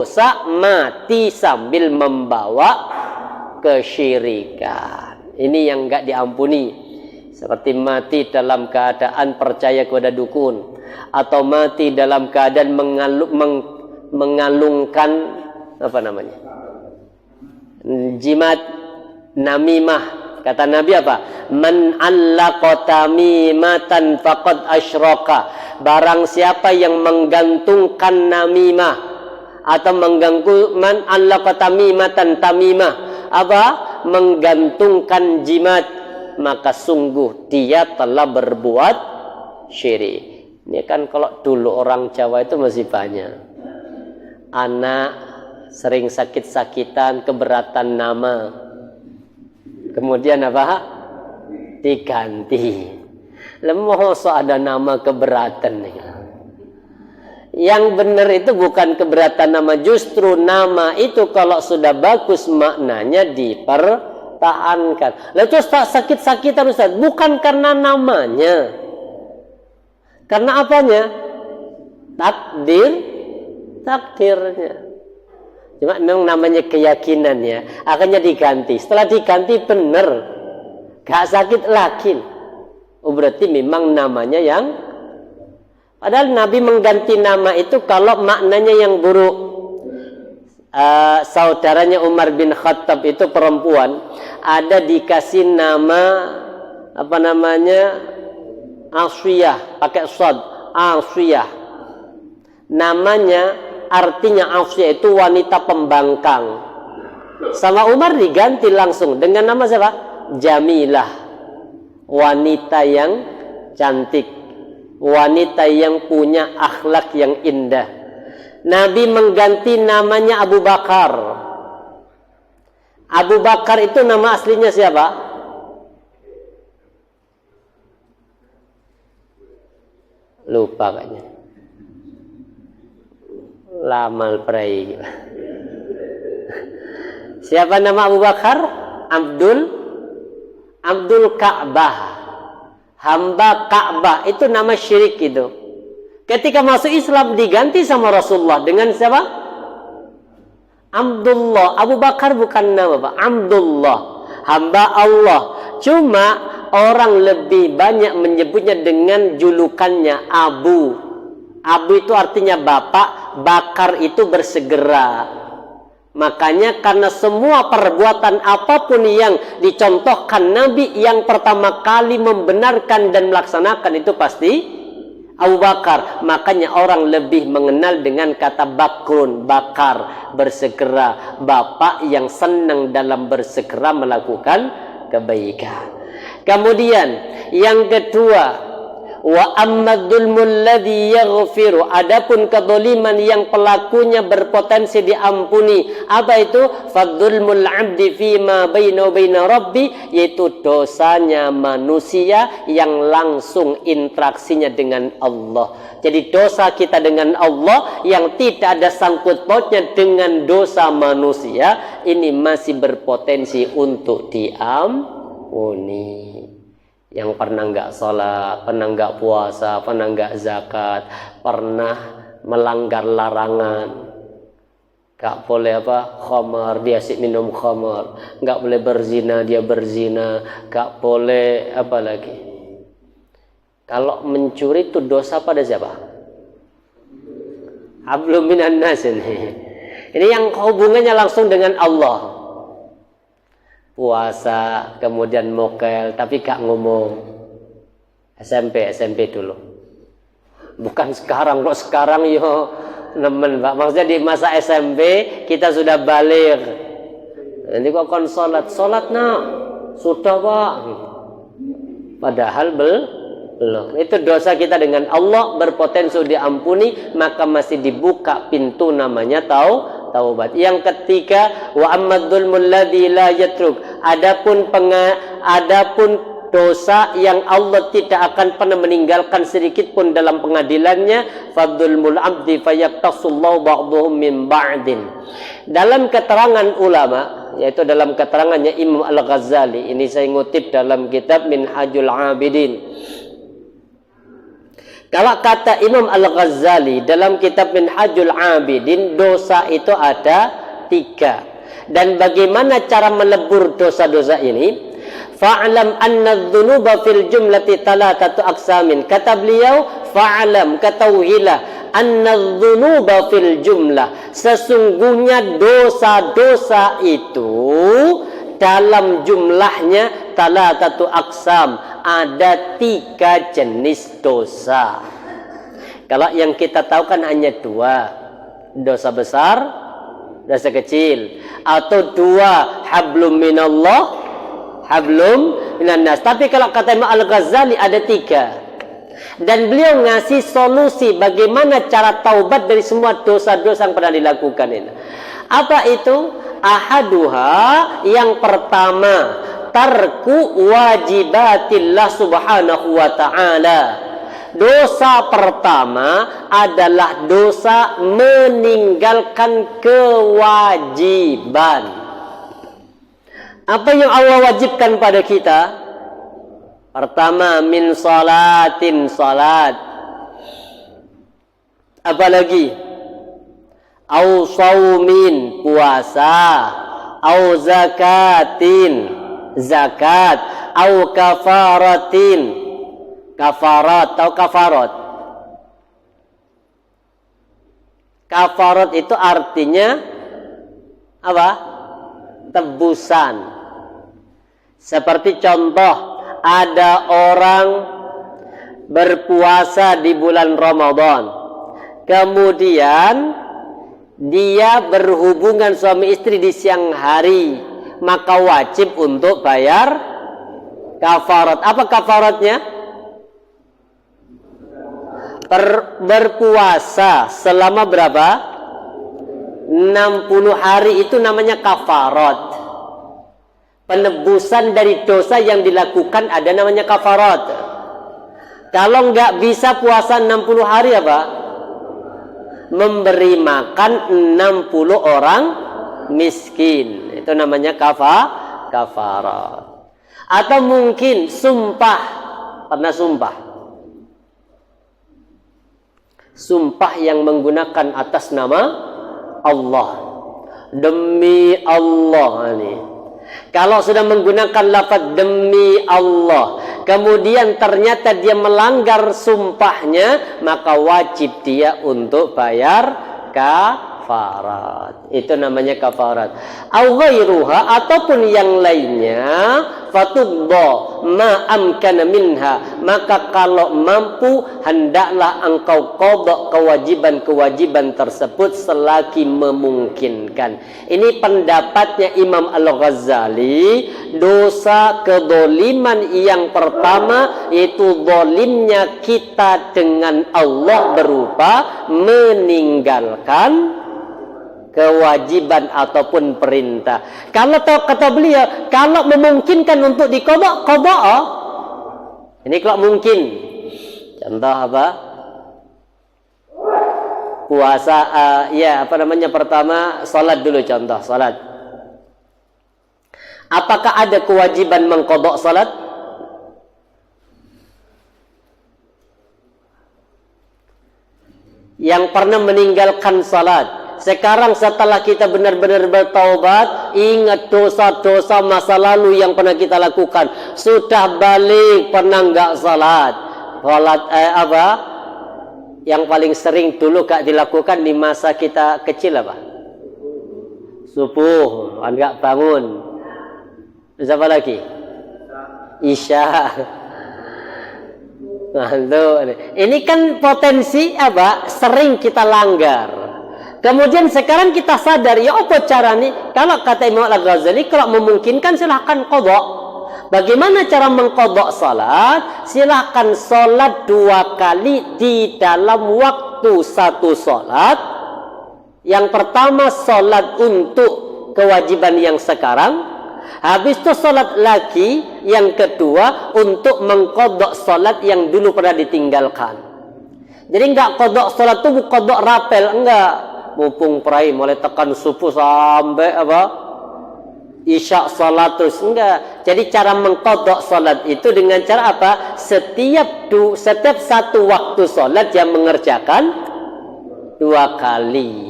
dosa mati sambil membawa kesyirikan. Ini yang enggak diampuni. Seperti mati dalam keadaan percaya kepada dukun, atau mati dalam keadaan mengalungkan jimat, namimah. Kata Nabi apa? Man allaqa tamimatan faqad asyraka. Barang siapa yang menggantungkan namimah atau mengganggu, man allaqa tamimatan, tamimah apa? Menggantungkan jimat, maka sungguh dia telah berbuat syirik. Ini kan kalau dulu orang Jawa itu masih banyak. Anak sering sakit-sakitan, keberatan nama. Kemudian apa? Diganti. Lemoso ada nama keberatan nih. Yang benar itu bukan keberatan nama, justru nama itu kalau sudah bagus maknanya dipertahankan. Lalu terus tak sakit-sakitan Ustaz, bukan karena namanya. Karena apanya? Takdirnya. Cuma memang namanya keyakinan ya, akhirnya diganti. Setelah diganti benar, gak sakit lagi. Oh berarti memang namanya yang, padahal Nabi mengganti nama itu kalau maknanya yang buruk. Saudaranya Umar bin Khattab itu perempuan, ada dikasih nama Aswiyah, pakai shad, Aswiyah. Namanya artinya Aswiyah itu wanita pembangkang. Sama Umar diganti langsung dengan nama siapa? Jamilah, wanita yang cantik, wanita yang punya akhlak yang indah. Nabi mengganti namanya Abu Bakar. Abu Bakar itu nama aslinya siapa? Lupa kayaknya. Lamal prai. Siapa nama Abu Bakar? Abdul Ka'bah. Hamba Ka'bah, itu nama syirik itu. Ketika masuk Islam diganti sama Rasulullah dengan siapa? Abdullah. Abu Bakar bukan nama Pak. Abdullah, hamba Allah. Cuma orang lebih banyak menyebutnya dengan julukannya Abu. Abu itu artinya bapak, Bakar itu bersegera. Makanya karena semua perbuatan apapun yang dicontohkan Nabi, yang pertama kali membenarkan dan melaksanakan itu pasti Abu Bakar. Makanya orang lebih mengenal dengan kata Bakrun, Bakar, bersegera. Bapak yang senang dalam bersegera melakukan kebaikan. Kemudian yang kedua, wa ammadulmul ladzi yaghfiru, adapun kedzaliman yang pelakunya berpotensi diampuni. Apa itu? Fadzulmul 'abdi fima baina baina rabbi, yaitu dosanya manusia yang langsung interaksinya dengan Allah. Jadi dosa kita dengan Allah yang tidak ada sangkut pautnya dengan dosa manusia, ini masih berpotensi untuk diampuni. Yang pernah nggak sholat, pernah nggak puasa, pernah nggak zakat, pernah melanggar larangan, nggak boleh khamar, dia asik minum khamar, nggak boleh berzina, dia berzina, nggak boleh apa lagi. Kalau mencuri itu dosa pada siapa? Hablum minan nas ini. Ini yang hubungannya langsung dengan Allah. Puasa, kemudian mokel, tapi gak ngomong. SMP dulu. Bukan sekarang, kok sekarang yo nemen Pak. Maksudnya di masa SMP kita sudah balik. Nanti kok kon sholat nak, sudah Pak. Padahal belum. Itu dosa kita dengan Allah berpotensi diampuni, maka masih dibuka pintu namanya taubat. Yang ketiga, wa amadzulmul ladzi la yatruk, adapun dosa yang Allah tidak akan pernah meninggalkan sedikit pun dalam pengadilannya, fadzulmul 'abdi fayaqtasullahu ba'dhum min ba'din. Dalam keterangan ulama, yaitu dalam keterangannya Imam Al-Ghazali, ini saya ngutip dalam kitab Minhajul Abidin. Kalau kata Imam Al-Ghazali dalam kitab Minhajul Abidin, dosa itu ada 3. Dan bagaimana cara melebur dosa-dosa ini? Fa'lam anna adh-dhunuba fil jumlati thalathatu aqsamin. Kata beliau, fa'lam, ketahuilah, anna adh-dhunuba fil jumlah, sesungguhnya dosa-dosa itu dalam jumlahnya thalathatu aqsam, ada 3 jenis dosa. Kalau yang kita tahu kan hanya 2, dosa besar, dosa kecil, atau 2 hablum minallah, hablum minannas. Tapi kalau kata Imam Al-Ghazali ada 3. Dan beliau ngasih solusi bagaimana cara taubat dari semua dosa-dosa yang pernah dilakukan ini. Apa itu? Ahaduha, yang pertama, tarku wajibatillah subhanahu wa ta'ala. Dosa pertama adalah dosa meninggalkan kewajiban. Apa yang Allah wajibkan pada kita? Pertama, min salatin, salat. Apalagi? Au saumin, puasa. Au zakatin, zakat. Au kafaratin, kafarat atau kafarat. Kafarat itu artinya apa? Tebusan. Seperti contoh, ada orang berpuasa di bulan Ramadan, kemudian dia berhubungan suami istri di siang hari, maka wajib untuk bayar kafarat. Apa kafaratnya? Berpuasa selama berapa? 60 hari, itu namanya kafarat. Penebusan dari dosa yang dilakukan ada namanya kafarat. Kalau nggak bisa puasa 60 hari apa? Memberi makan 60 orang miskin. Itu namanya kafarat. Atau mungkin sumpah. Pernah sumpah? Sumpah yang menggunakan atas nama Allah. Demi Allah ini. Kalau sudah menggunakan lafaz demi Allah, kemudian ternyata dia melanggar sumpahnya, maka wajib dia untuk bayar kafarat. Itu namanya kafarat. Au ghairuha, ataupun yang lainnya, fatubba ma amkana minha, maka kalau mampu hendaklah engkau qada kewajiban-kewajiban tersebut selagi memungkinkan. Ini pendapatnya Imam Al-Ghazali. Dosa kedoliman yang pertama yaitu dolimnya kita dengan Allah berupa meninggalkan kewajiban ataupun perintah. Kalau kata beliau, kalau memungkinkan untuk diqada, qada. Ini kalau mungkin. Contoh apa? Puasa, pertama salat dulu, contoh salat. Apakah ada kewajiban mengqada salat? Yang pernah meninggalkan salat, sekarang setelah kita benar-benar bertaubat, ingat dosa-dosa masa lalu yang pernah kita lakukan, sudah balik pernah enggak salat? Salat apa? Yang paling sering dulu gak dilakukan di masa kita kecil apa? Subuh, enggak bangun. Terus apa lagi? Isya. Nah, ini kan potensi apa? Sering kita langgar. Kemudian sekarang kita sadar, ya apa cara nih? Kalau kata Imam Al-Ghazali, kalau memungkinkan silahkan qada. Bagaimana cara mengqada salat? Silahkan salat 2 kali di dalam waktu 1 salat. Yang pertama salat untuk kewajiban yang sekarang. Habis itu salat lagi yang kedua untuk mengqada salat yang dulu pernah ditinggalkan. Jadi enggak qada salat itu qada rapel, enggak. Mumpung perai mulai tekan subuh sampai apa? isya salat terus, enggak. Jadi cara mengqadha salat itu dengan cara apa? Setiap satu waktu salat dia mengerjakan 2 kali.